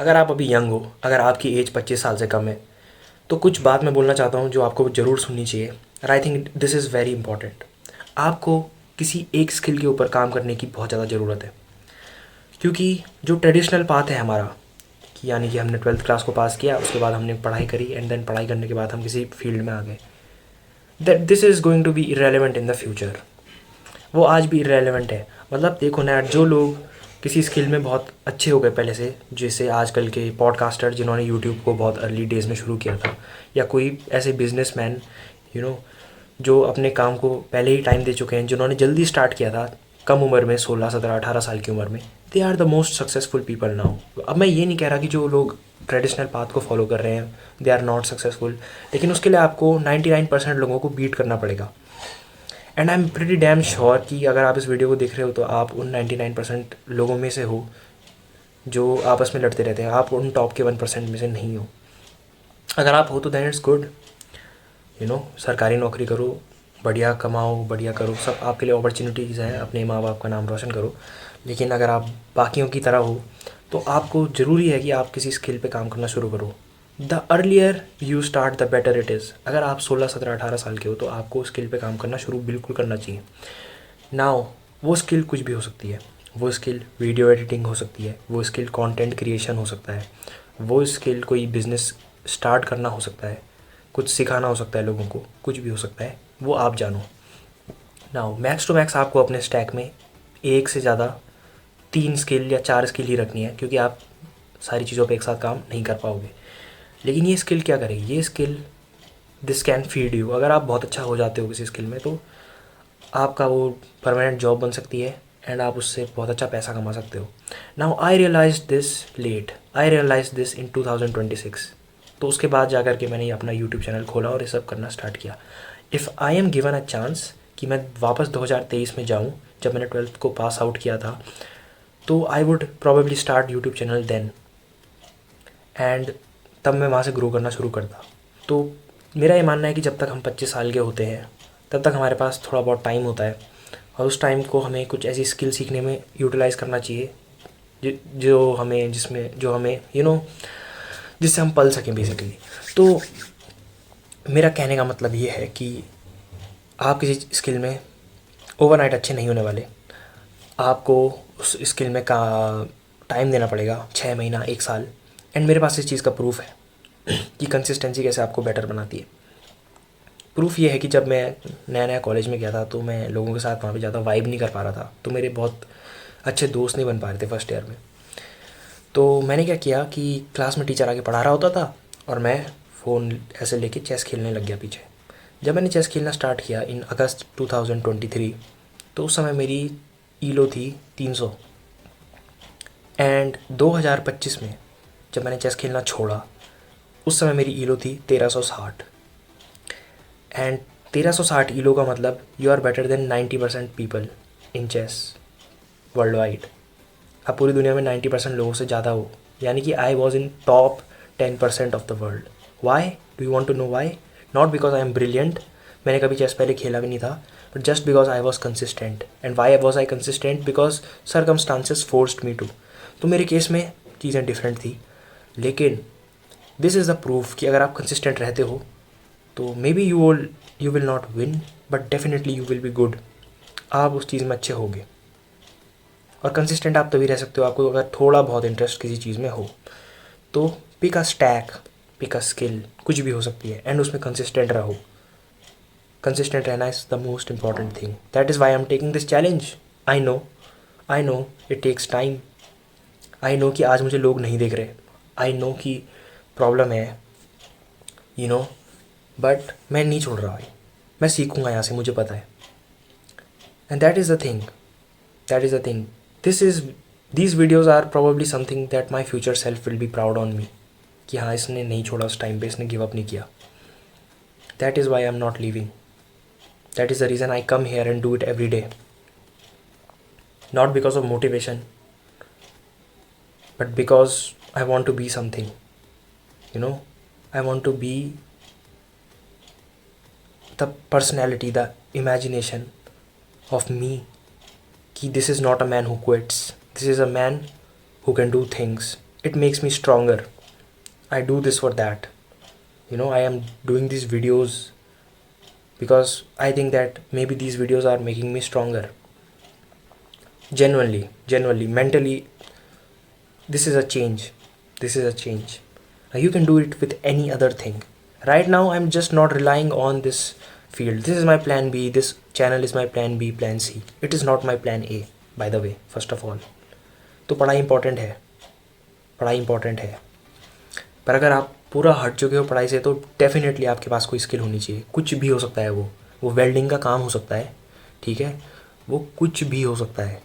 अगर आप अभी यंग हो, अगर आपकी एज 25 साल से कम है, तो कुछ बात मैं बोलना चाहता हूँ जो आपको ज़रूर सुननी चाहिए। और I think this is very important. आपको किसी एक स्किल के ऊपर काम करने की बहुत ज़्यादा ज़रूरत है, क्योंकि जो ट्रेडिशनल पाथ है हमारा, कि यानी कि हमने 12th क्लास को पास किया, उसके बाद हमने पढ़ाई करी, एंड देन पढ़ाई करने के बाद हम किसी फील्ड में आ गए, that this is going to be irrelevant in the future. वो आज भी इरेलीवेंट है। मतलब देखो ना, जो लोग किसी स्किल में बहुत अच्छे हो गए पहले से, जैसे आजकल के पॉडकास्टर जिन्होंने यूट्यूब को बहुत अर्ली डेज़ में शुरू किया था, या कोई ऐसे बिजनेसमैन यू नो जो अपने काम को पहले ही टाइम दे चुके हैं, जिन्होंने जल्दी स्टार्ट किया था कम उम्र में, 16 17 18 साल की उम्र में, they are the most successful people now. अब मैं ये नहीं कह रहा कि जो लोग ट्रेडिशनल पाथ को फॉलो कर रहे हैं दे आर नॉट सक्सेसफुल, लेकिन उसके लिए आपको 99% लोगों को बीट करना पड़ेगा। And I am pretty damn sure कि अगर आप इस वीडियो को देख रहे हो तो आप उन 99% लोगों में से हो जो आपस में लड़ते रहते हैं। आप उन टॉप के 1% में से नहीं हो। अगर आप हो तो दैन इट्स गुड। सरकारी नौकरी करो, बढ़िया कमाओ, बढ़िया करो, सब आपके लिए अपॉर्चुनिटीज़ हैं, अपने माँ बाप का नाम रोशन करो। लेकिन अगर आप बाकियों की तरह हो तो आपको ज़रूरी है कि आप किसी स्किल पे काम करना शुरू करो। The earlier you start the better it is. अगर आप 16 17 18 साल के हो तो आपको स्किल पे काम करना शुरू बिल्कुल करना चाहिए। नाउ वो स्किल कुछ भी हो सकती है। वो स्किल वीडियो एडिटिंग हो सकती है, वो स्किल कंटेंट क्रिएशन हो सकता है, वो स्किल कोई बिज़नेस स्टार्ट करना हो सकता है, कुछ सिखाना हो सकता है लोगों को, कुछ भी हो सकता है, वो आप जानो। नाउ मैक्स टू मैक्स आपको अपने स्टैक में एक से ज़्यादा 3 स्किल या 4 स्किल ही रखनी है, क्योंकि आप सारी चीज़ों पे एक साथ काम नहीं कर पाओगे। लेकिन ये स्किल क्या करेगी? ये skill this can feed you. अगर आप बहुत अच्छा हो जाते हो किसी स्किल में तो आपका वो परमानेंट जॉब बन सकती है, एंड आप उससे बहुत अच्छा पैसा कमा सकते हो। Now I realise this late, I realise this in 2026। तो उसके बाद जा कर के मैंने अपना यूट्यूब चैनल खोला और ये सब करना स्टार्ट किया। If I am given a chance कि मैं वापस 2023 में जाऊँ, जब मैंने 12th को पास आउट किया था, तो I would probably start YouTube channel then, and तब मैं वहाँ से ग्रो करना शुरू करता। तो मेरा ये मानना है कि जब तक हम 25 साल के होते हैं तब तक हमारे पास थोड़ा बहुत टाइम होता है, और उस टाइम को हमें कुछ ऐसी स्किल सीखने में यूटिलाइज़ करना चाहिए जो हमें जिसमें जो हमें जिससे हम पल सकें बेसिकली। तो मेरा कहने का मतलब ये है कि आप किसी स्किल में ओवरनाइट अच्छे नहीं होने वाले। आपको उस स्किल में का टाइम देना पड़ेगा, 6 महीना 1 साल। एंड मेरे पास इस चीज़ का प्रूफ है कि कंसिस्टेंसी कैसे आपको बेटर बनाती है। प्रूफ ये है कि जब मैं नया नया कॉलेज में गया था तो मैं लोगों के साथ वहाँ पे ज़्यादा वाइब नहीं कर पा रहा था, तो मेरे बहुत अच्छे दोस्त नहीं बन पा रहे थे फर्स्ट ईयर में। तो मैंने क्या किया कि क्लास में टीचर आके पढ़ा रहा होता था और मैं फ़ोन ऐसे लेके चेस खेलने लग गया पीछे। जब मैंने चेस खेलना स्टार्ट किया इन अगस्त 2023, तो उस समय मेरी ईलो थी 300। एंड 2025 में जब मैंने चेस खेलना छोड़ा, उस समय मेरी ईलो थी 1360। एंड 1360 ईलो का मतलब you are better than 90% people in chess world wide. आप पूरी दुनिया में 90% लोगों से ज़्यादा हो, यानी कि I was in top 10% of the world. Why? Do you want to know why? Not because I am brilliant, मैंने कभी चेस पहले खेला भी नहीं था, but just because I was consistent. And why was I consistent? Because circumstances forced me to. तो मेरे case में चीज़ें डिफरेंट थी, लेकिन दिस इज़ द प्रूफ कि अगर आप कंसिस्टेंट रहते हो तो may be you will not win, but definitely you will be good. आप उस चीज़ में अच्छे होगे। और कंसिस्टेंट आप तभी रह सकते हो आपको अगर थोड़ा बहुत इंटरेस्ट किसी चीज़ में हो। तो pick a stack, pick a skill, कुछ भी हो सकती है, एंड उसमें कंसिस्टेंट रहो। कंसिस्टेंट रहना is the most important thing. That is why I am taking this challenge. I know it takes time. I know कि आज मुझे लोग नहीं देख रहे, आई नो कि प्रॉब्लम है, यू नो बट मैं नहीं छोड़ रहा भाई। मैं सीखूंगा यहाँ से, मुझे पता है। And that is the thing, that is the thing. these videos are probably something that my future self will be proud on me, कि हाँ इसने नहीं छोड़ा उस टाइम पे, इसने गिव अप नहीं किया। That is why I am not leaving. That is the reason I come here and do it every day, not because of motivation, but because I want to be something, I want to be the personality, the imagination of me, कि this is not a man who quits, this is a man who can do things it makes me stronger. I do this for that. I am doing these videos because I think that maybe these videos are making me stronger. Genuinely, mentally, this is a change. You can do it with any other thing. Right now I'm just not relying on this field. This is my plan B. This channel is my plan B, plan C. It is not my plan A, by the way, first of all. तो पढ़ाई important है, पर अगर आप पूरा हट चुके हो पढ़ाई से तो डेफिनेटली आपके पास कोई स्किल होनी चाहिए. कुछ भी हो सकता है, वो वेल्डिंग का काम हो सकता है, ठीक है, वो कुछ भी हो सकता है,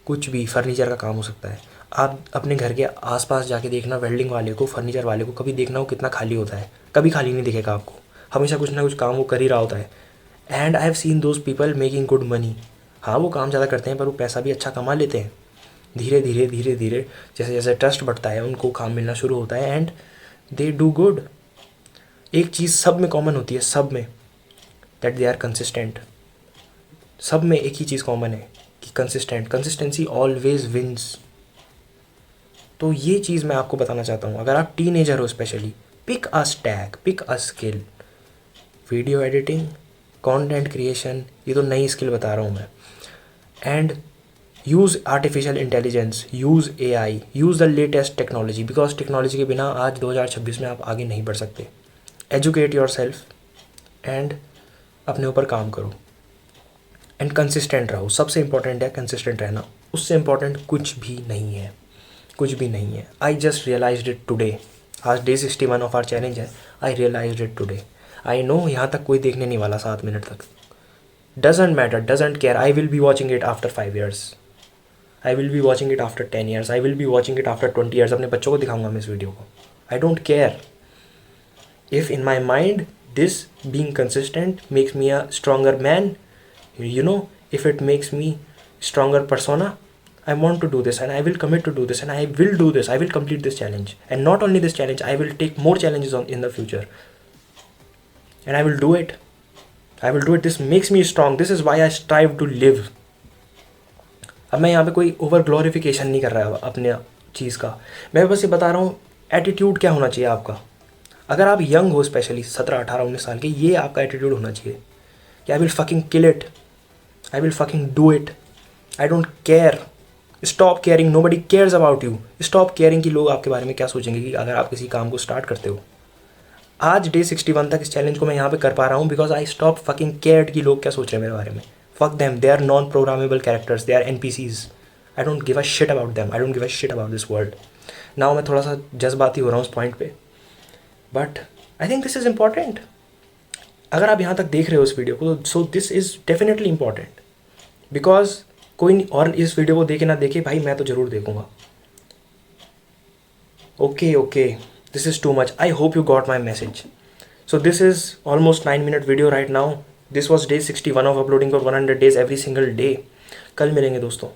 कुछ भी फर्नीचर का काम हो सकता है. आप अपने घर के आसपास जाके देखना, वेल्डिंग वाले को, फर्नीचर वाले को कभी देखना वो कितना खाली होता है. कभी खाली नहीं दिखेगा आपको, हमेशा कुछ ना कुछ काम वो कर ही रहा होता है. And I have seen those people making good money. हाँ, वो काम ज़्यादा करते हैं पर वो पैसा भी अच्छा कमा लेते हैं. धीरे धीरे जैसे जैसे ट्रस्ट बढ़ता है उनको काम मिलना शुरू होता है एंड दे डू गुड. एक चीज़ सब में कॉमन होती है, सब में, दैट दे आर कंसिस्टेंट. सब में एक ही चीज़ कॉमन है कि कंसिस्टेंसी ऑलवेज विंस. तो ये चीज़ मैं आपको बताना चाहता हूँ. अगर आप टीनेजर हो specially, pick a stack, pick a skill. Video editing, content creation, ये तो नई स्किल बता रहा हूँ मैं. And use artificial intelligence, use AI, use the latest technology, because technology के बिना आज 2026 में आप आगे नहीं बढ़ सकते. एजुकेट योर सेल्फ एंड अपने ऊपर काम करो एंड कंसिस्टेंट रहो. सबसे इम्पॉर्टेंट है कंसिस्टेंट रहना. उससे इम्पॉर्टेंट कुछ भी नहीं है. I just realised it today. आज डे 61 ऑफ आवर चैलेंज है. I realised it today. I know यहाँ तक कोई देखने नहीं वाला 7 मिनट तक. Doesn't matter, doesn't care. I will be watching it after 5 years. I will be watching it after 10 years. I will be watching it after 20 years. अपने बच्चों को दिखाऊंगा मैं इस वीडियो को. I don't care. If in my mind this being consistent makes me a stronger man, if it makes me stronger persona, I want to do this and I will commit to do this and I will do this. I will complete this challenge. And not only this challenge, I will take more challenges in the future. And I will do it. This makes me strong. This is why I strive to live. अब मैं यहाँ पे कोई over glorification नहीं कर रहा अपने चीज़ का. मैं बस ये बता रहा हूँ एटीट्यूड क्या होना चाहिए आपका. अगर आप यंग हो, स्पेशली 17, 18, 19 साल के, ये आपका एटीट्यूड होना चाहिए कि I will fucking kill it. I will fucking do it. I don't care. Stop caring. Nobody cares about you. Stop caring कि लोग आपके बारे में क्या सोचेंगे कि अगर आप किसी काम को स्टार्ट करते हो. आज डे 61 तक इस चैलेंज को मैं यहाँ पे कर पा रहा हूँ because I stop fucking cared कि लोग क्या सोच रहे हैं मेरे बारे में. Fuck them. They are non programmable characters. They are NPCs. I don't give a shit about them. I don't give a shit about this world. Now मैं थोड़ा सा जज्बाती हो रहा हूँ उस पॉइंट पे, but I think this is important. अगर आप यहाँ तक देख रहे हो इस वीडियो को, so this is definitely important. Because कोई और इस वीडियो को देखे ना देखे, भाई मैं तो ज़रूर देखूँगा. Okay, this is too much. I hope you got my message. So this is almost 9-minute video right now. This was day 61 of uploading for 100 days every single day. कल मिलेंगे दोस्तों.